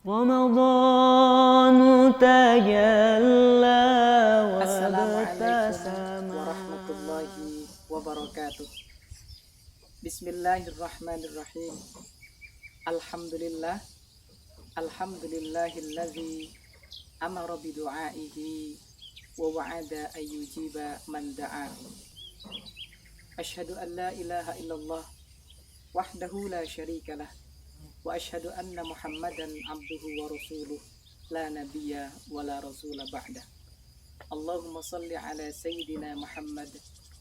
رمضان تجلى Assalamualaikum وابتسما. warahmatullahi wabarakatuh. Bismillahirrahmanirrahim. Alhamdulillah. Alhamdulillahilladzi amara bidu'aihi wa wa'ada ayyujiba man da'a. Asyhadu an la ilaha illallah wahdahu la syarikalah wa asyhadu anna Muhammadan abduhu wa rasuluh la nabiyya wa la rasula ba'dah. Allahumma salli ala Sayyidina Muhammad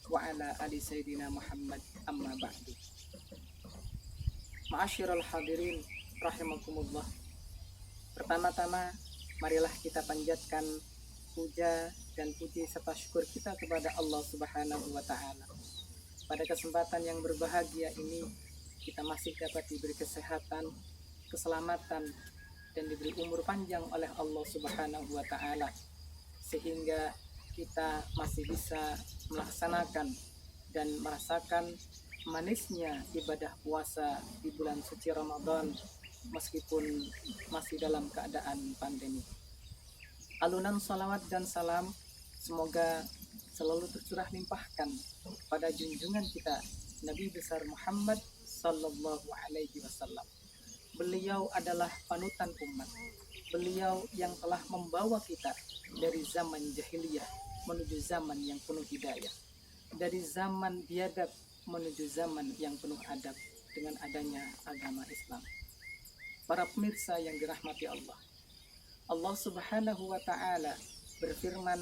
wa ala ali Sayyidina Muhammad amma ba'du. Ma'asyiral hadirin rahimakumullah. Pertama-tama marilah kita panjatkan puja dan puji serta syukur kita kepada Allah Subhanahu wa taala. Pada kesempatan yang berbahagia ini kita masih dapat diberi kesehatan, keselamatan dan diberi umur panjang oleh Allah Subhanahu wa taala, sehingga kita masih bisa melaksanakan dan merasakan manisnya ibadah puasa di bulan suci Ramadan meskipun masih dalam keadaan pandemi. Alunan salawat dan salam semoga selalu tercurah limpahkan pada junjungan kita Nabi besar Muhammad sallallahu alaihi wasallam. Beliau adalah panutan umat. Beliau yang telah membawa kita dari zaman jahiliyah menuju zaman yang penuh hidayah, dari zaman biadab menuju zaman yang penuh adab dengan adanya agama Islam. Para pemirsa yang dirahmati Allah, Allah Subhanahu wa taala berfirman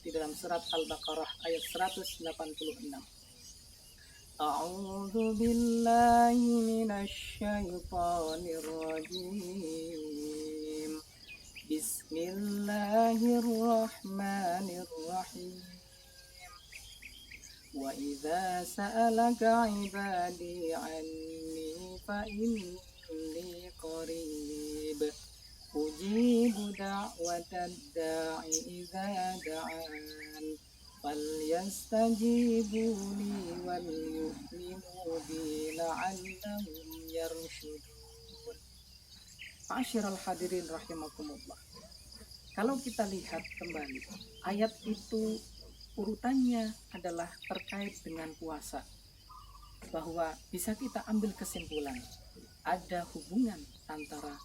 di dalam surat Al-Baqarah ayat 186. A'udzu billahi minasy syaithanir rajim. Bismillahirrahmanirrahim. Wa idza sa'alaka 'ibadi 'anni fa inni qarib. Ujibu da'watad da'i idza da'an. Falyastajibuli wal yu'minu bi la'allahum yarshudun. Ma'asyiral hadirin rahimakumullah. Kalau kita lihat kembali, ayat itu urutannya adalah terkait dengan puasa. Bahwa bisa kita ambil kesimpulan, ada hubungan antara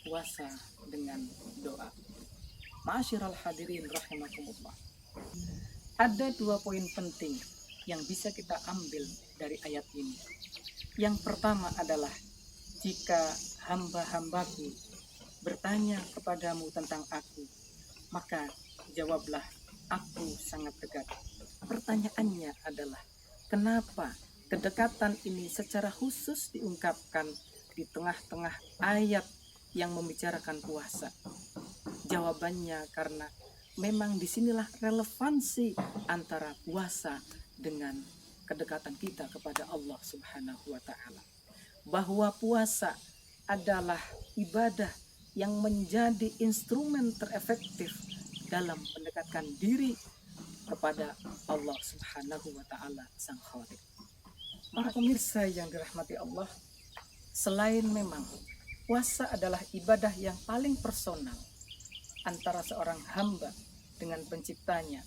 puasa dengan doa. Ma'asyiral hadirin rahimakumullah. Ada 2 poin penting yang bisa kita ambil dari ayat ini. Yang pertama adalah, jika hamba-hambaku bertanya kepadamu tentang aku, maka jawablah, aku sangat dekat. Pertanyaannya adalah, kenapa kedekatan ini secara khusus diungkapkan di tengah-tengah ayat yang membicarakan puasa? Jawabannya karena memang disinilah relevansi antara puasa dengan kedekatan kita kepada Allah Subhanahu wa ta'ala. Bahwa puasa adalah ibadah yang menjadi instrumen terefektif dalam mendekatkan diri kepada Allah Subhanahu wa ta'ala Sang Khaliq. Para pemirsa yang dirahmati Allah, selain memang puasa adalah ibadah yang paling personal antara seorang hamba dengan penciptanya,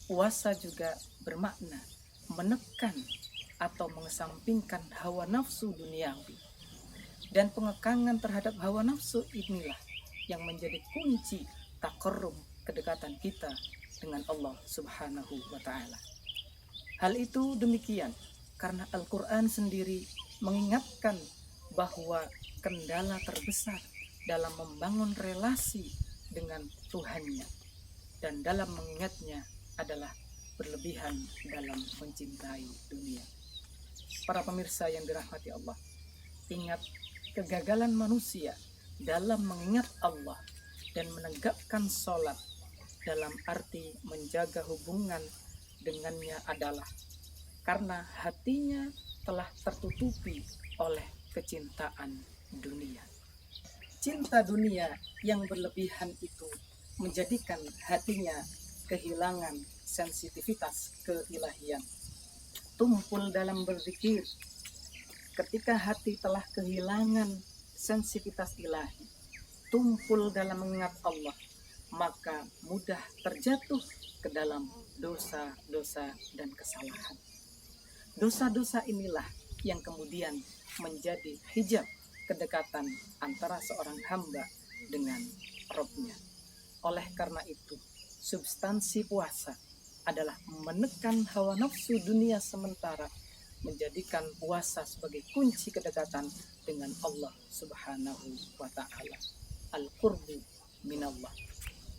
puasa juga bermakna menekan atau mengesampingkan hawa nafsu duniawi. Dan pengekangan terhadap hawa nafsu inilah yang menjadi kunci taqarrub kedekatan kita dengan Allah Subhanahu wa ta'ala. Hal itu demikian karena Al-Quran sendiri mengingatkan bahwa kendala terbesar dalam membangun relasi dengan Tuhannya dan dalam mengingatnya adalah berlebihan dalam mencintai dunia. Para pemirsa yang dirahmati Allah, ingat kegagalan manusia dalam mengingat Allah dan menegakkan sholat dalam arti menjaga hubungan dengannya adalah karena hatinya telah tertutupi oleh kecintaan dunia. Cinta dunia yang berlebihan itu menjadikan hatinya kehilangan sensitivitas keilahian. Tumpul dalam berzikir. Ketika hati telah kehilangan sensitivitas ilahi, tumpul dalam mengingat Allah, maka mudah terjatuh ke dalam dosa-dosa dan kesalahan. Dosa-dosa inilah yang kemudian menjadi hijab kedekatan antara seorang hamba dengan Rabb-Nya. Oleh karena itu, substansi puasa adalah menekan hawa nafsu dunia sementara, menjadikan puasa sebagai kunci kedekatan dengan Allah Subhanahu wa Ta'ala. Al-qurbu minallah.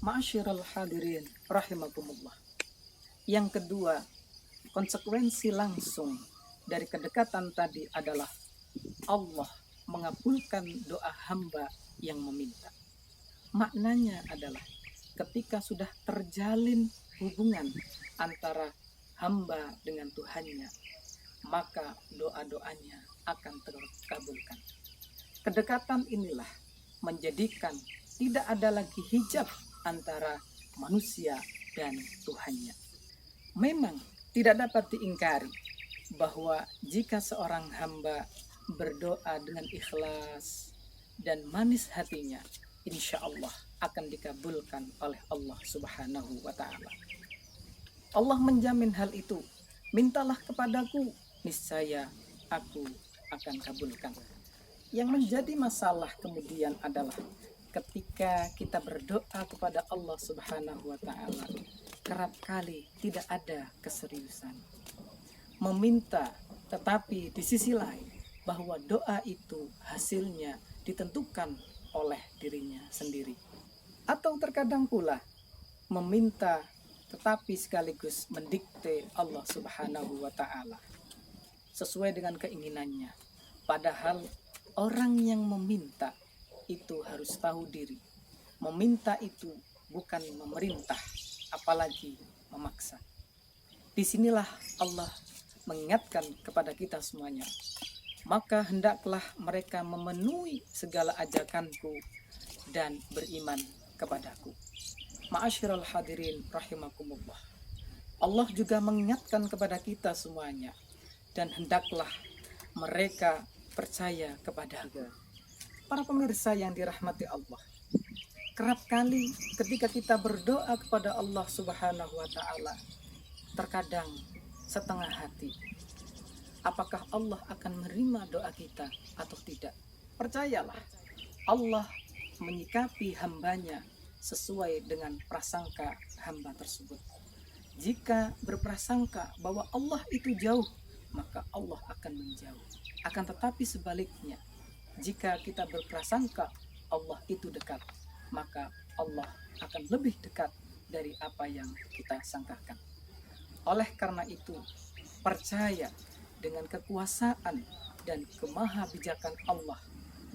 Ma'asyiral hadirin rahimakumullah. Yang kedua, konsekuensi langsung dari kedekatan tadi adalah Allah mengabulkan doa hamba yang meminta. Maknanya adalah ketika sudah terjalin hubungan antara hamba dengan Tuhannya, maka doa-doanya akan terkabulkan. Kedekatan inilah menjadikan tidak ada lagi hijab antara manusia dan Tuhannya. Memang tidak dapat diingkari bahwa jika seorang hamba berdoa dengan ikhlas dan manis hatinya, insya Allah akan dikabulkan oleh Allah Subhanahu wa Ta'ala. Allah menjamin hal itu. Mintalah kepadaku, niscaya aku akan kabulkan. Yang menjadi masalah kemudian adalah ketika kita berdoa kepada Allah Subhanahu wa Ta'ala, kerap kali tidak ada keseriusan. Meminta, tetapi di sisi lain bahwa doa itu hasilnya ditentukan oleh dirinya sendiri. Atau terkadang pula meminta tetapi sekaligus mendikte Allah Subhanahu wa Ta'ala sesuai dengan keinginannya. Padahal orang yang meminta itu harus tahu diri. Meminta itu bukan memerintah, apalagi memaksa. Disinilah Allah mengingatkan kepada kita semuanya. Maka hendaklah mereka memenuhi segala ajakanku dan beriman kepadaku. Ma'asyiral hadirin rahimakumullah. Allah juga mengingatkan kepada kita semuanya, dan hendaklah mereka percaya kepadaku. Para pemirsa yang dirahmati Allah, kerap kali ketika kita berdoa kepada Allah Subhanahu wa Ta'ala, terkadang setengah hati. Apakah Allah akan menerima doa kita atau tidak? Percayalah, Allah menyikapi hambanya sesuai dengan prasangka hamba tersebut. Jika berprasangka bahwa Allah itu jauh, maka Allah akan menjauh. Akan tetapi sebaliknya, jika kita berprasangka Allah itu dekat, maka Allah akan lebih dekat dari apa yang kita sangkakan. Oleh karena itu, percaya dengan kekuasaan dan kemahabijakan Allah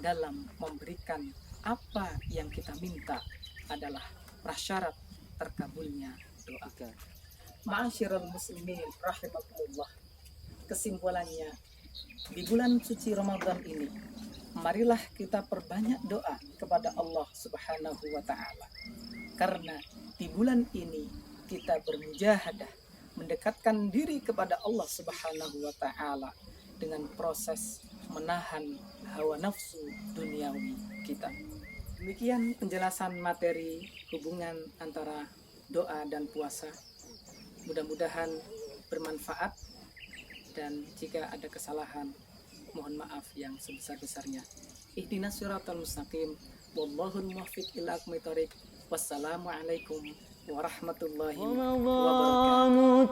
dalam memberikan apa yang kita minta adalah prasyarat terkabulnya doa. Ma'asyiral muslimin rahimakumullah. Kesimpulannya, di bulan suci Ramadan ini, marilah kita perbanyak doa kepada Allah Subhanahu wa Ta'ala. Karena di bulan ini kita bermujahadah mendekatkan diri kepada Allah Subhanahu wa Ta'ala dengan proses menahan hawa nafsu duniawi kita. Demikian penjelasan materi hubungan antara doa dan puasa. Mudah-mudahan bermanfaat, dan jika ada kesalahan mohon maaf yang sebesar-besarnya. Ihdinas siratal mustaqim, wallahul muwaffiq ila aqwamit thoriq. Wassalamualaikum warahmatullahi wabarakatuh.